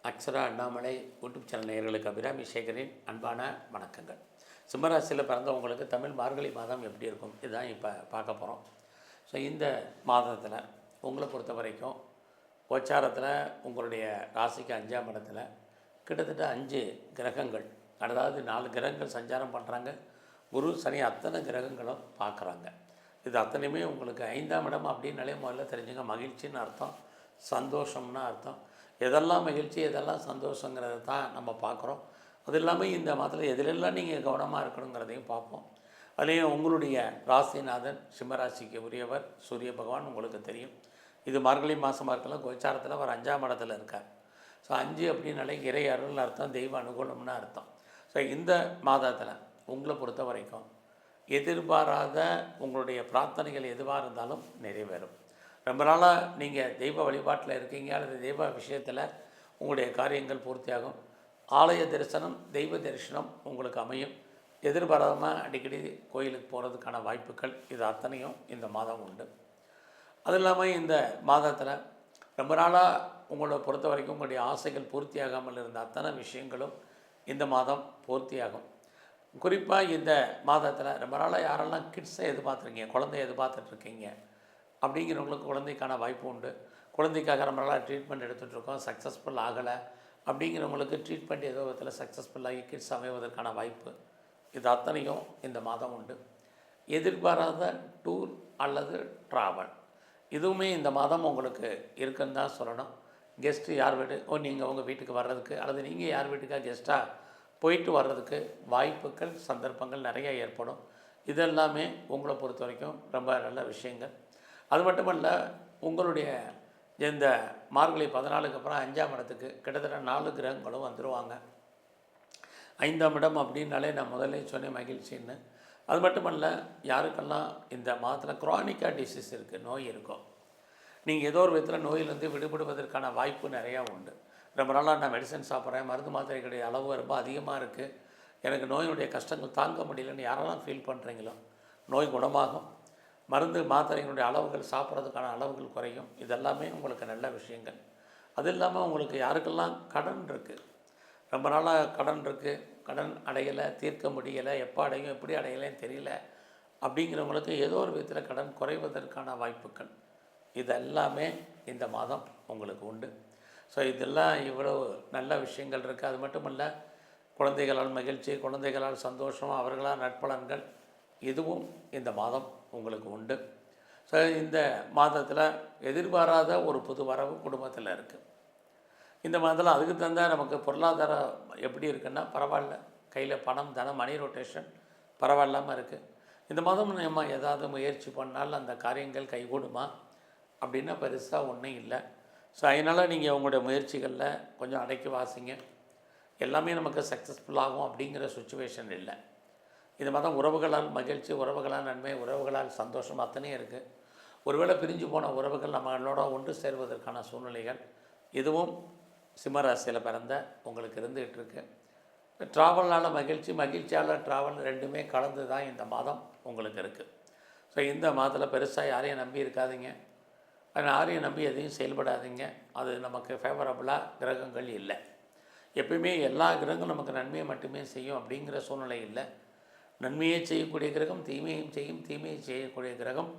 Akshara Annamalai YouTube channel நேயர்களுக்கு அபிராமி சேகரின் அன்பான வணக்கங்கள். சிம்மராசியில் பிறந்தவங்களுக்கு தமிழ் மார்கழி மாதம் எப்படி இருக்கும் இதுதான் இப்போ பார்க்க போகிறோம். ஸோ இந்த மாதத்தில் உங்களை பொறுத்த வரைக்கும் கோச்சாரத்தில் உங்களுடைய ராசிக்கு 5ஆம் இடத்துல கிட்டத்தட்ட 5 கிரகங்கள், அதாவது 4 கிரகங்கள் சஞ்சாரம் பண்ணுறாங்க. குரு சனி அத்தனை கிரகங்களும் பார்க்குறாங்க. இது அத்தனையுமே உங்களுக்கு 5ஆம் இடம் அப்படின்னாலே முதல்ல தெரிஞ்சுங்க, மகிழ்ச்சின்னு அர்த்தம், சந்தோஷம்னு அர்த்தம். எதெல்லாம் மகிழ்ச்சி எதெல்லாம் சந்தோஷங்கிறத தான் நம்ம பார்க்குறோம். அது இல்லாமல் இந்த மாதத்தில் எதிலெல்லாம் நீங்கள் கவனமாக இருக்கணுங்கிறதையும் பார்ப்போம். அதுலேயும் உங்களுடைய ராசிநாதன் சிம்மராசிக்கு உரியவர் சூரிய பகவான் உங்களுக்கு தெரியும். இது மார்கழி மாதமாக இருக்கலாம். கோச்சாரத்தில் அவர் 5ஆம் இடத்துல இருக்கார். ஸோ 5 அப்படின்னாலே இறை அருள்னு அர்த்தம், தெய்வ அனுகூலம்னு அர்த்தம். ஸோ இந்த மாதத்தில் உங்களை பொறுத்த வரைக்கும் எதிர்பாராத உங்களுடைய பிரார்த்தனைகள் எதுவாக இருந்தாலும் நிறைவேறும். ரொம்ப நாளாக நீங்கள் தெய்வ வழிபாட்டில் இருக்கீங்க அல்லது தெய்வ விஷயத்தில் உங்களுடைய காரியங்கள் பூர்த்தியாகும். ஆலய தரிசனம், தெய்வ தரிசனம் உங்களுக்கு அமையும். எதிர்பாராமல் அடிக்கடி கோயிலுக்கு போகிறதுக்கான வாய்ப்புகள் இது அத்தனையும் இந்த மாதம் உண்டு. அது இல்லாமல் இந்த மாதத்தில் ரொம்ப நாளாக உங்களை பொறுத்த வரைக்கும் உங்களுடைய ஆசைகள் பூர்த்தியாகாமல் இருந்த அத்தனை விஷயங்களும் இந்த மாதம் பூர்த்தியாகும். குறிப்பாக இந்த மாதத்தில் ரொம்ப நாளாக யாரெல்லாம் கிட்ஸை எதிர்பார்த்துருக்கீங்க, குழந்தைய எதிர்பார்த்துட்ருக்கீங்க அப்படிங்கிறவங்களுக்கு குழந்தைக்கான வாய்ப்பு உண்டு. குழந்தைக்காக ரொம்ப நாளாக ட்ரீட்மெண்ட் எடுத்துகிட்ருக்கோம், சக்ஸஸ்ஃபுல் ஆகலை அப்படிங்கிறவங்களுக்கு ட்ரீட்மெண்ட் ஏதோ விதத்தில் சக்ஸஸ்ஃபுல்லாகி கிட்ஸ் அமைவதற்கான வாய்ப்பு இது அத்தனையும் இந்த மாதம் உண்டு. எதிர்பாராத டூர் அல்லது ட்ராவல் இதுவுமே இந்த மாதம் உங்களுக்கு இருக்குன்னு தான் சொல்லணும். கெஸ்ட்டு யார் நீங்கள் உங்கள் வீட்டுக்கு வர்றதுக்கு அல்லது நீங்கள் யார் வீட்டுக்காக கெஸ்ட்டாக போயிட்டு வர்றதுக்கு வாய்ப்புகள் சந்தர்ப்பங்கள் நிறைய ஏற்படும். இதெல்லாமே உங்களை பொறுத்த வரைக்கும் ரொம்ப நல்ல விஷயங்கள். அது மட்டுமல்ல, உங்களுடைய இந்த மார்கழி 14க்கு அப்புறம் 5ஆம் இடத்துக்கு கிட்டத்தட்ட 4 கிரகங்களும் வந்துடுவாங்க. 5ஆம் இடம் அப்படின்னாலே நான் முதல்ல சொன்னேன் மகிழ்ச்சின்னு. அது மட்டுமல்ல, யாருக்கெல்லாம் இந்த மாதத்தில் க்ரானிக்காக டிசீஸ் இருக்குது, நோய் இருக்கும், நீங்கள் ஏதோ ஒரு விதத்தில் நோயிலிருந்து விடுபடுவதற்கான வாய்ப்பு நிறையா உண்டு. ரொம்ப நாளாக நான் மெடிசன் சாப்பிட்றேன், மருந்து மாத்திரைகளுடைய அளவு ரொம்ப அதிகமாக இருக்குது, எனக்கு நோயினுடைய கஷ்டங்கள் தாங்க முடியலன்னு யாரெல்லாம் ஃபீல் பண்ணுறீங்களோ நோய் குணமாகும். மருந்து மாத்திரைகளுடைய அளவுகள், சாப்பிட்றதுக்கான அளவுகள் குறையும். இதெல்லாமே உங்களுக்கு நல்ல விஷயங்கள். அது இல்லாமல் உங்களுக்கு யாருக்கெல்லாம் கடன் இருக்குது, ரொம்ப நாளாக கடன் இருக்குது, கடன் அடையலை, தீர்க்க முடியலை, எப்போ அடையும் எப்படி அடையலைன்னு தெரியல அப்படிங்கிறவங்களுக்கு ஏதோ ஒரு விதத்தில் கடன் குறைவதற்கான வாய்ப்புகள் இதெல்லாமே இந்த மாதம் உங்களுக்கு உண்டு. ஸோ இதெல்லாம் இவ்வளவு நல்ல விஷயங்கள் இருக்குது. அது மட்டும் இல்லை, குழந்தைகளால் மகிழ்ச்சி, குழந்தைகளால் சந்தோஷம், அவர்களால் நற்பலன்கள் இதுவும் இந்த மாதம் உங்களுக்கு உண்டு. ஸோ இந்த மாதத்தில் எதிர்பாராத ஒரு புது வரவு குடும்பத்தில் இருக்குது. இந்த மாதத்தில் அதுக்கு தந்தால் நமக்கு பொருளாதாரம் எப்படி இருக்குன்னா பரவாயில்ல, கையில் பணம் தனம் மணி ரொட்டேஷன் பரவாயில்லாமல் இருக்குது. இந்த மாதம் நம்ம ஏதாவது முயற்சி பண்ணால் அந்த காரியங்கள் கைகூடுமா அப்படின்னா பெருசாக ஒன்றும் இல்லை. ஸோ அதனால் நீங்கள் உங்களுடைய முயற்சிகளில் கொஞ்சம் அடக்கி வாசிங்க. எல்லாமே நமக்கு சக்ஸஸ்ஃபுல்லாகும் அப்படிங்கிற சுச்சுவேஷன் இல்லை. இந்த மாதம் உறவுகளால் மகிழ்ச்சி, உறவுகளால் நன்மை, உறவுகளால் சந்தோஷம் அத்தனையும் இருக்குது. ஒருவேளை பிரிஞ்சு போன உறவுகள் நம்மளோட ஒன்று சேர்வதற்கான சூழ்நிலைகள் இதுவும் சிம்மராசியில் பிறந்த உங்களுக்கு இருந்துகிட்டு இருக்கு. ட்ராவல்னால் மகிழ்ச்சி, மகிழ்ச்சியால் ட்ராவல் ரெண்டுமே கலந்து தான் இந்த மாதம் உங்களுக்கு இருக்குது. ஸோ இந்த மாதத்தில் பெருசாக யாரையும் நம்பி இருக்காதீங்க, யாரையும் நம்பி எதையும் செயல்படாதீங்க. அது நமக்கு ஃபேவரபுளாக கிரகங்கள் இல்லை. எப்பயுமே எல்லா கிரகங்களும் நமக்கு நன்மையை மட்டுமே செய்யும் அப்படிங்கிற சூழ்நிலை இல்லை. நன்மையை செய்யக்கூடிய கிரகம் தீமையும் செய்யும், தீமையை செய்யக்கூடிய கிரகம்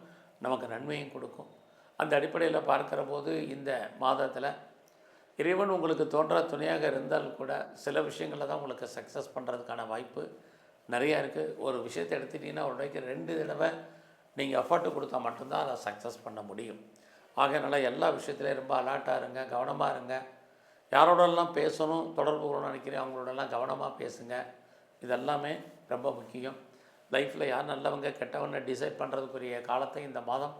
நமக்கு நன்மையும் கொடுக்கும். அந்த அடிப்படையில் பார்க்குற போது இந்த மாதத்தில் இறைவன் உங்களுக்கு தோன்றா துணையாக இருந்தால் கூட சில விஷயங்களில் தான் உங்களுக்கு சக்ஸஸ் பண்ணுறதுக்கான வாய்ப்பு நிறையா இருக்குது. ஒரு விஷயத்தை எடுத்துட்டிங்கன்னா ஒரு டைக்கு 2 தடவை நீங்கள் எஃபர்ட்டு கொடுத்தா மட்டும்தான் அதை சக்ஸஸ் பண்ண முடியும். ஆகையினால எல்லா விஷயத்துலேயும் ரொம்ப அலர்ட்டாக இருங்க, கவனமாக இருங்க. யாரோடெல்லாம் பேசணும், தொடர்பு கொள்ளணும்னு நினைக்கிறேன் அவங்களோடலாம் கவனமாக பேசுங்க. இதெல்லாமே ரொம்ப முக்கியம். லைஃப்பில் யார் நல்லவங்க கெட்டவங்க டிசைட் பண்ணுறதுக்குரிய காலத்தை இந்த மாதம்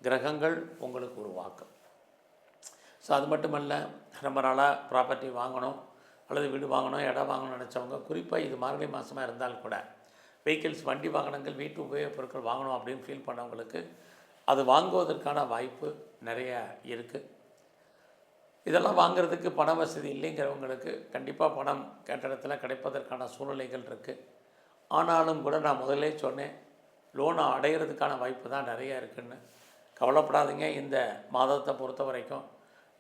கிரகங்கள் உங்களுக்கு உருவாக்கும். ஸோ அது மட்டுமல்ல, ரொம்ப நாளாக ப்ராப்பர்ட்டி வாங்கணும் அல்லது வீடு வாங்கணும், இடம் வாங்கணும்னு நினச்சவங்க, குறிப்பாக இது மார்கழி மாதமாக இருந்தால் கூட வெஹிக்கிள்ஸ், வண்டி வாகனங்கள், வீட்டு உபயோகப் பொருட்கள் வாங்கணும் அப்படின்னு ஃபீல் பண்ணவங்களுக்கு அது வாங்குவதற்கான வாய்ப்பு நிறைய இருக்குது. இதெல்லாம் வாங்கிறதுக்கு பண வசதி இல்லைங்கிறவங்களுக்கு கண்டிப்பாக பணம் கேட்ட இடத்துல கிடைப்பதற்கான சூழ்நிலைகள் இருக்குது. ஆனாலும் கூட நான் முதல்லே சொன்னேன், லோனை அடைகிறதுக்கான வாய்ப்பு தான் நிறையா இருக்குதுன்னு. கவலைப்படாதீங்க. இந்த மாதத்தை பொறுத்த வரைக்கும்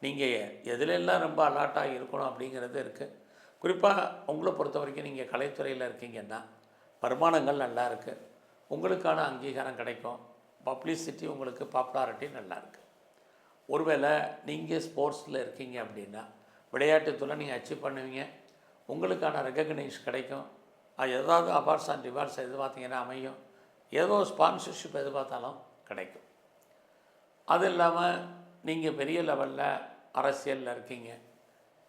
நீங்கள் எதுலெல்லாம் ரொம்ப அலர்ட்டாக இருக்கணும் அப்படிங்கிறது இருக்குது. குறிப்பாக உங்களை பொறுத்த வரைக்கும் நீங்கள் கலைத்துறையில் இருக்கீங்கன்னா வருமானங்கள் நல்லா இருக்குது, உங்களுக்கான அங்கீகாரம் கிடைக்கும், பப்ளிசிட்டி உங்களுக்கு பாப்புலாரிட்டி நல்லாயிருக்கு. ஒருவேளை நீங்கள் ஸ்போர்ட்ஸில் இருக்கீங்க அப்படின்னா விளையாட்டுத்துறை நீங்கள் அச்சீவ் பண்ணுவீங்க, உங்களுக்கான ரெகக்னைஸ் கிடைக்கும். அது ஏதாவது அவார்ட்ஸ் அண்ட் ரிவார்ட்ஸ் எதிர்பார்த்தீங்கன்னா அமையும், ஏதோ ஸ்பான்சர்ஷிப் எதிர்பார்த்தாலும் கிடைக்கும். அது இல்லாமல் நீங்கள் பெரிய லெவலில் அரசியலில் இருக்கீங்க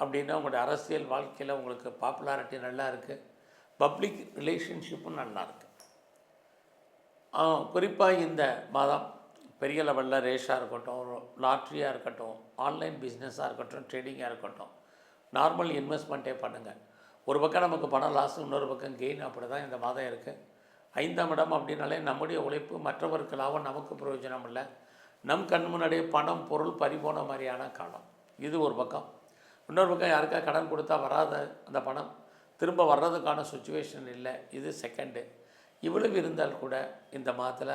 அப்படின்னா உங்களுடைய அரசியல் வாழ்க்கையில் உங்களுக்கு பாப்புலாரிட்டி நல்லா இருக்குது, பப்ளிக் ரிலேஷன்ஷிப்பும் நல்லா இருக்குது. குறிப்பாக இந்த மாதம் பெரிய லெவலில் ரேஷாக இருக்கட்டும், லாட்ரியாக இருக்கட்டும், ஆன்லைன் பிஸ்னஸாக இருக்கட்டும், ட்ரேடிங்காக இருக்கட்டும், நார்மல் இன்வெஸ்ட்மெண்ட்டே பண்ணுங்கள். ஒரு பக்கம் நமக்கு பணம் லாஸ், இன்னொரு பக்கம் கெயின், அப்படி தான் இந்த மாதம் இருக்குது. 5ஆம் இடம் அப்படின்னாலே நம்முடைய உழைப்பு மற்றவருக்கு லாபம், நமக்கு பிரயோஜனம் இல்லை. நம் கண் முன்னாடியே பணம் பொருள் பறிபோன மாதிரியான காலம் இது ஒரு பக்கம். இன்னொரு பக்கம் யாருக்கா கடன் கொடுத்தா வராத அந்த பணம் திரும்ப வர்றதுக்கான சுச்சுவேஷன் இல்லை, இது செகண்டு. இவ்வளவு இருந்தால் கூட இந்த மாதத்தில்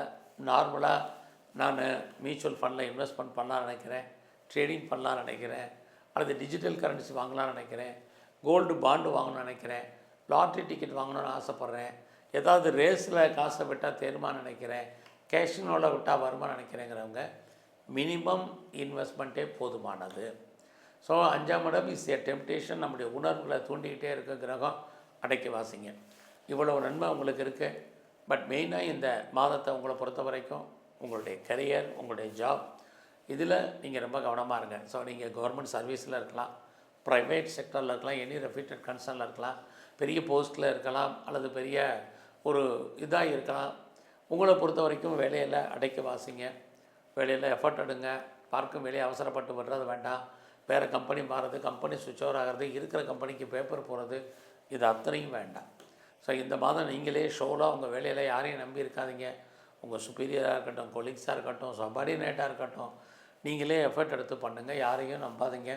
நார்மலாக நான் மியூச்சுவல் ஃபண்டில் இன்வெஸ்ட்மெண்ட் பண்ணலான்னு நினைக்கிறேன், ட்ரேடிங் பண்ணலான்னு நினைக்கிறேன், அல்லது டிஜிட்டல் கரன்சி வாங்கலாம்னு நினைக்கிறேன், கோல்டு பாண்டு வாங்கணும்னு நினைக்கிறேன், லாட்ரி டிக்கெட் வாங்கணும்னு ஆசைப்பட்றேன், ஏதாவது ரேஸில் காசை விட்டால் தேருமான்னு நினைக்கிறேன், கேஷினோவில் விட்டால் வருமானு நினைக்கிறேங்கிறவங்க மினிமம் இன்வெஸ்ட்மெண்ட்டே போதுமானது. ஸோ 5ஆம் இடம் இஸ் எ டெம்டேஷன், நம்முடைய உணர்வுகளை தூண்டிக்கிட்டே இருக்க கிரகம், அடக்கி வாசிங்க. இவ்வளவு நன்மை உங்களுக்கு இருக்குது. பட் மெயினாக இந்த மாதத்தை உங்களை பொறுத்த வரைக்கும் உங்களுடைய கரியர், உங்களுடைய ஜாப், இதில் நீங்கள் ரொம்ப கவனமாக இருங்க. ஸோ நீங்கள் கவர்மெண்ட் சர்வீஸில் இருக்கலாம், ப்ரைவேட் செக்டரில் இருக்கலாம், எனி ரெப்யூட்டட் கன்சர்னில் இருக்கலாம், பெரிய போஸ்ட்டில் இருக்கலாம், அல்லது பெரிய ஒரு இதாக இருக்கலாம். உங்களை பொறுத்த வரைக்கும் வேலையில் அடைக்க வாசிங்க, வேலையில் எஃபர்ட் எடுங்க. பார்க்கும் வேலையை அவசரப்பட்டு விடுறது வேண்டாம். வேறு கம்பெனி மாறுறது, கம்பெனி சுவிட்ச் ஓவர் ஆகிறது, இருக்கிற கம்பெனிக்கு பேப்பர் போகிறது, இது அத்தனையும் வேண்டாம். ஸோ இந்த மாதம் நீங்களே ஷோலாக உங்கள் வேலையில் யாரையும் நம்பி இருக்காதீங்க. உங்கள் சுப்பீரியராக இருக்கட்டும், கொலீக்ஸாக இருக்கட்டும், சபார்டினேட்டாக இருக்கட்டும், நீங்களே எஃபர்ட் எடுத்து பண்ணுங்கள், யாரையும் நம்பாதீங்க.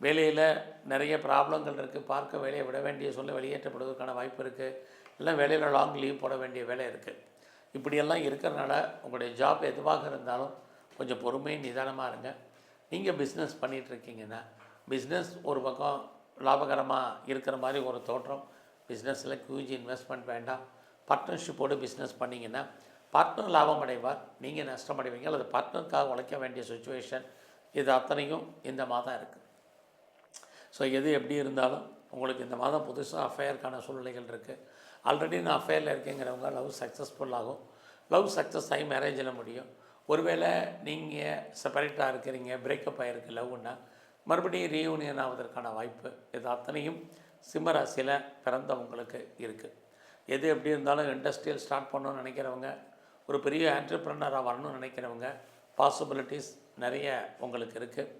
வேலையில் நிறைய ப்ராப்ளங்கள் இருக்குது, பார்க்க வேலையை விட வேண்டிய சொல்ல வெளியேற்றப்படுவதற்கான வாய்ப்பு இருக்குது, இல்லை வேலையில் லாங் லீவ் போட வேண்டிய வேலை இருக்குது. இப்படியெல்லாம் இருக்கிறனால உங்களுடைய ஜாப் எதுவாக இருந்தாலும் கொஞ்சம் பொறுமை நிதானமாக இருங்க. நீங்கள் பிஸ்னஸ் பண்ணிகிட்ருக்கீங்கன்னா பிஸ்னஸ் ஒரு பக்கம் லாபகரமாக இருக்கிற மாதிரி ஒரு தோற்றம், பிஸ்னஸில் ஹியூஜ் இன்வெஸ்ட்மெண்ட் வேண்டாம். பார்ட்னர்ஷிப்போடு பிஸ்னஸ் பண்ணிங்கன்னா பார்ட்னர் லாபம் அடைவார், நீங்கள் நஷ்டம் அடைவீங்க, அல்லது பார்ட்னருக்காக உழைக்க வேண்டிய சுச்சுவேஷன், இது அத்தனையும் இந்த மாதம் இருக்குது. ஸோ எது எப்படி இருந்தாலும் உங்களுக்கு இந்த மாதம் புதுசாக அஃபேருக்கான சூழ்நிலைகள் இருக்குது. ஆல்ரெடி நான் அஃபேரில் இருக்கேங்கிறவங்க லவ் சக்ஸஸ்ஃபுல் ஆகும், லவ் சக்ஸஸ் ஆகி மேரேஜில் முடியும். ஒருவேளை நீங்கள் செப்பரேட்டாக இருக்கிறீங்க, பிரேக்கப் ஆகிருக்கு லவ்னா, மறுபடியும் ரீயூனியன் ஆவதற்கான வாய்ப்பு, இது அத்தனையும் சிம்ம ராசியில் பிறந்தவங்களுக்கு இருக்குது. எது எப்படி இருந்தாலும் இண்டஸ்ட்ரியல் ஸ்டார்ட் பண்ணணும்னு நினைக்கிறவங்க, ஒரு பெரிய ஆண்டர்ப்ரனராக வரணும்னு நினைக்கிறவங்க, பாசிபிலிட்டிஸ் நிறைய உங்களுக்கு இருக்குது.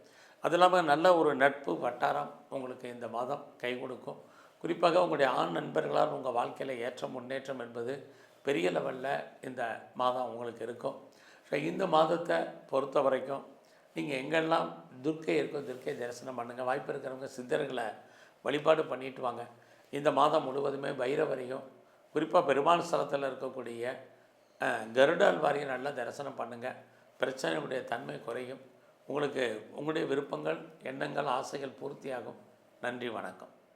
அது இல்லாமல் நல்ல ஒரு நட்பு வட்டாரம் உங்களுக்கு இந்த மாதம் கை கொடுக்கும். குறிப்பாக உங்களுடைய ஆண் நண்பர்களால் உங்கள் வாழ்க்கையில் ஏற்றம் முன்னேற்றம் என்பது பெரிய லெவலில் இந்த மாதம் உங்களுக்கு இருக்கும். ஸோ இந்த மாதத்தை பொறுத்த வரைக்கும் நீங்கள் எங்கெல்லாம் துர்க்கை இருக்கோ துர்க்கை தரிசனம் பண்ணுங்கள். வாய்ப்பு இருக்கிறவங்க சித்தர்களை வழிபாடு பண்ணிட்டு வாங்க. இந்த மாதம் முழுவதுமே பைரவரையும், குறிப்பாக பெருமாள் ஸ்தலத்தில் இருக்கக்கூடிய கருடால் வாரியம் நல்லா தரிசனம் பண்ணுங்கள். பிரச்சனையுடைய தன்மை குறையும். உங்களுக்கு உங்களுடைய விருப்பங்கள், எண்ணங்கள், ஆசைகள் பூர்த்தியாகும். நன்றி, வணக்கம்.